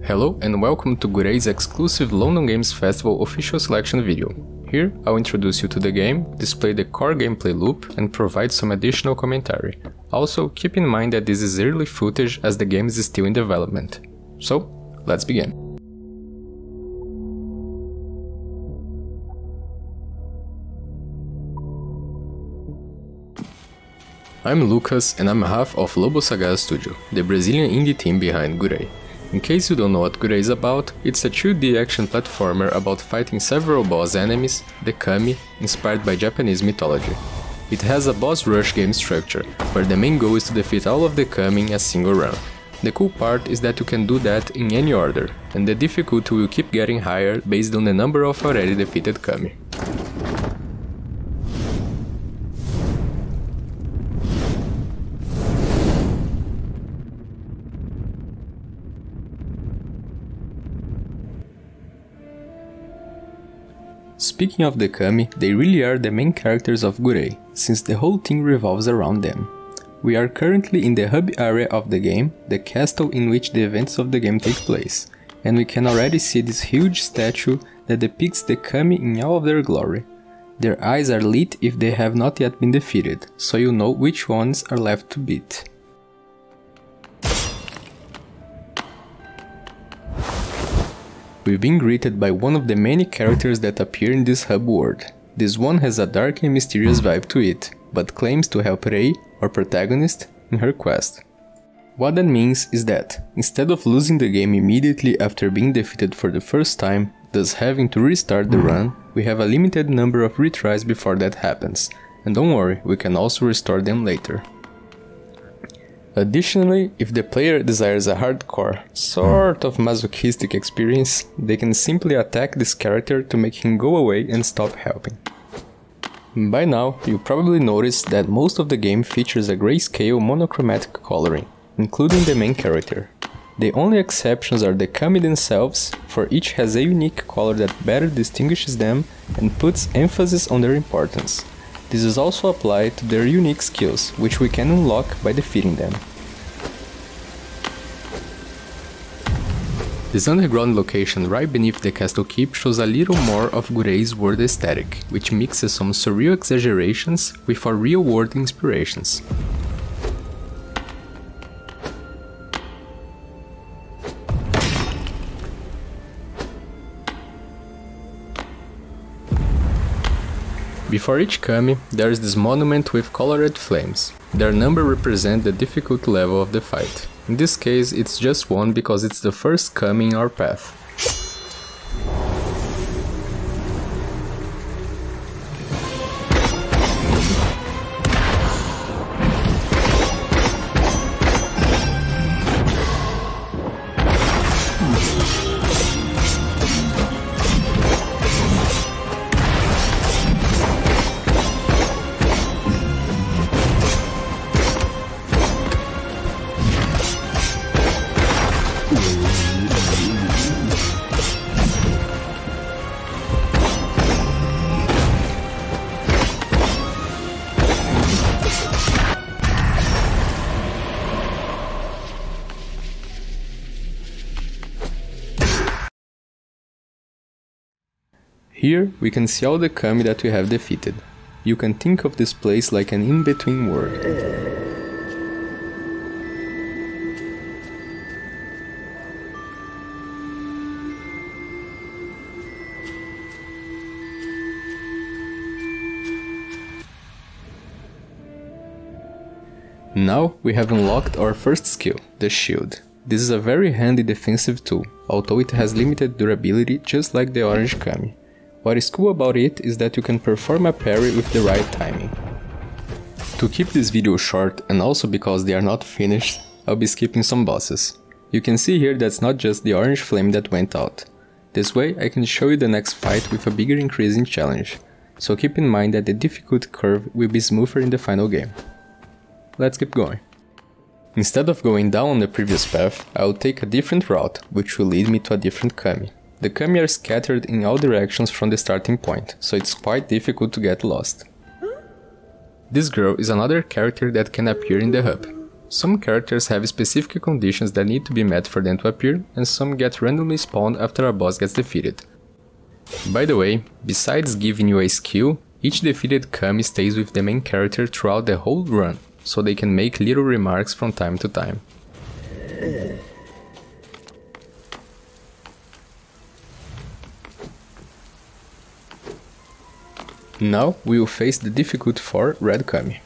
Hello and welcome to Gurei's exclusive London Games Festival official selection video. Here, I'll introduce you to the game, display the core gameplay loop, and provide some additional commentary. Also, keep in mind that this is early footage as the game is still in development. So, let's begin. I'm Lucas and I'm half of Lobo Sagaz Studio, the Brazilian indie team behind Gurei. In case you don't know what Gurei is about, it's a 2D action platformer about fighting several boss enemies, the kami, inspired by Japanese mythology. It has a boss rush game structure, where the main goal is to defeat all of the kami in a single run. The cool part is that you can do that in any order, and the difficulty will keep getting higher based on the number of already defeated kami. Speaking of the kami, they really are the main characters of Gurei, since the whole thing revolves around them. We are currently in the hub area of the game, the castle in which the events of the game take place, and we can already see this huge statue that depicts the kami in all of their glory. Their eyes are lit if they have not yet been defeated, so you know which ones are left to beat. We've been greeted by one of the many characters that appear in this hub world. This one has a dark and mysterious vibe to it, but claims to help Rei, our protagonist, in her quest. What that means is that, instead of losing the game immediately after being defeated for the first time, thus having to restart the run, we have a limited number of retries before that happens, and don't worry, we can also restore them later. Additionally, if the player desires a hardcore, sort of masochistic experience, they can simply attack this character to make him go away and stop helping. By now, you probably noticed that most of the game features a grayscale monochromatic coloring, including the main character. The only exceptions are the kami themselves, for each has a unique color that better distinguishes them and puts emphasis on their importance. This is also applied to their unique skills, which we can unlock by defeating them. This underground location right beneath the castle keep shows a little more of Gurei's world aesthetic, which mixes some surreal exaggerations with our real-world inspirations. Before each kami, there is this monument with colored flames. Their number represents the difficulty level of the fight. In this case, it's just 1 because it's the first kami in our path. Here, we can see all the kami that we have defeated. You can think of this place like an in-between world. Now, we have unlocked our first skill, the shield. This is a very handy defensive tool, although it has limited durability just like the orange kami. What is cool about it is that you can perform a parry with the right timing. To keep this video short, and also because they are not finished, I'll be skipping some bosses. You can see here that's not just the orange flame that went out. This way I can show you the next fight with a bigger increase in challenge, so keep in mind that the difficulty curve will be smoother in the final game. Let's keep going. Instead of going down on the previous path, I will take a different route, which will lead me to a different kami. The kami are scattered in all directions from the starting point, so it's quite difficult to get lost. This girl is another character that can appear in the hub. Some characters have specific conditions that need to be met for them to appear, and some get randomly spawned after a boss gets defeated. By the way, besides giving you a skill, each defeated kami stays with the main character throughout the whole run, so they can make little remarks from time to time. Now we will face the difficult 4 red kami.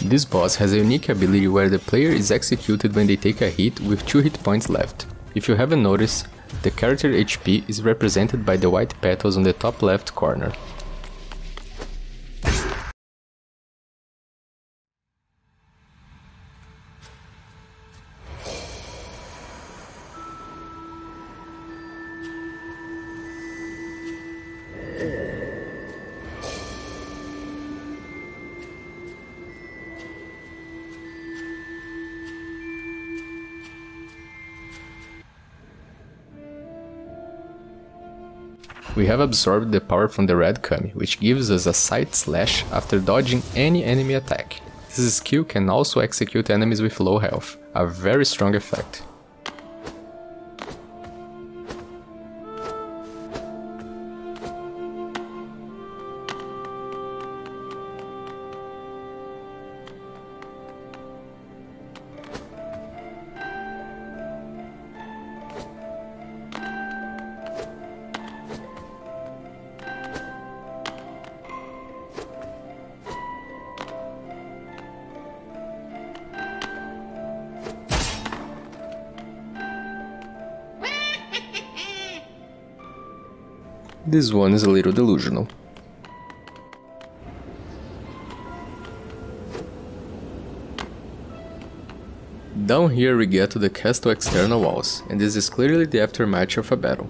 This boss has a unique ability where the player is executed when they take a hit with 2 hit points left. If you haven't noticed, the character HP is represented by the white petals on the top left corner. We have absorbed the power from the red kami, which gives us a side slash after dodging any enemy attack. This skill can also execute enemies with low health, a very strong effect. This one is a little delusional. Down here we get to the castle external walls, and this is clearly the aftermath of a battle.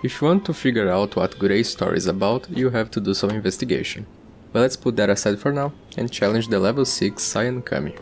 If you want to figure out what Gurei's story is about, you have to do some investigation. But let's put that aside for now, and challenge the level 6 Cyan Kami.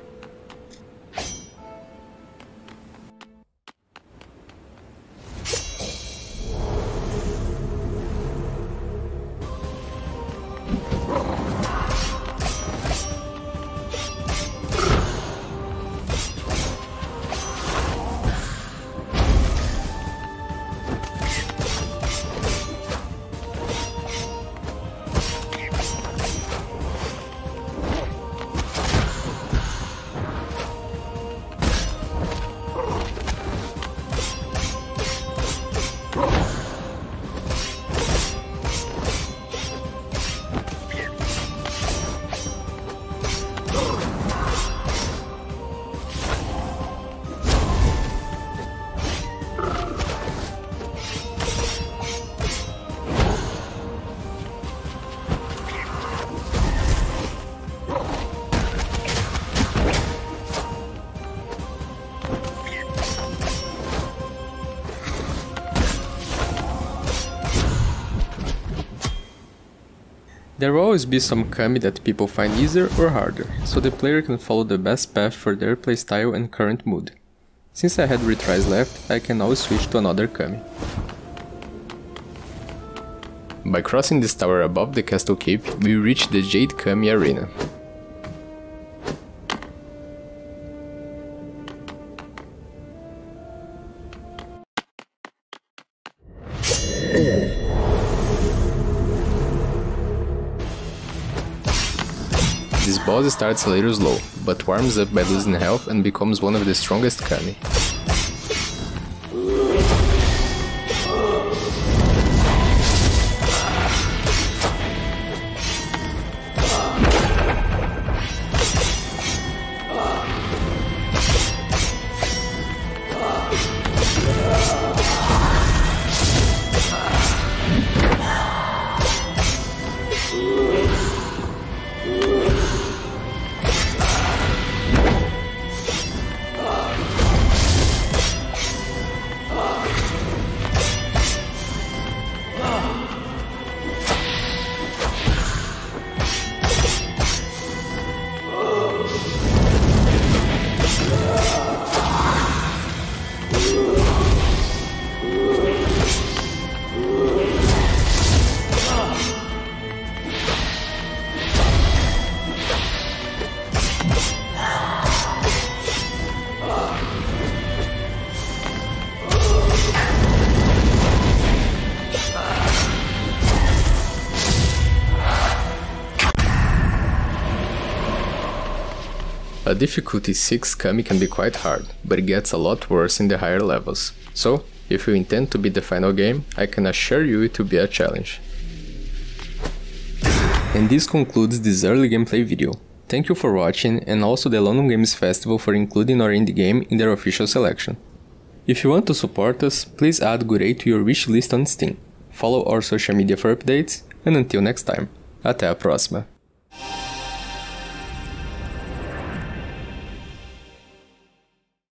There will always be some kami that people find easier or harder, so the player can follow the best path for their playstyle and current mood. Since I had retries left, I can always switch to another kami. By crossing this tower above the castle keep, we reach the Jade Kami arena. This boss starts a little slow, but warms up by losing health and becomes one of the strongest kami. A difficulty 6 kami can be quite hard, but it gets a lot worse in the higher levels. So, if you intend to beat the final game, I can assure you it will be a challenge. And this concludes this early gameplay video. Thank you for watching, and also the London Games Festival for including our indie game in their official selection. If you want to support us, please add Gurei to your wishlist on Steam. Follow our social media for updates, and until next time, até a próxima!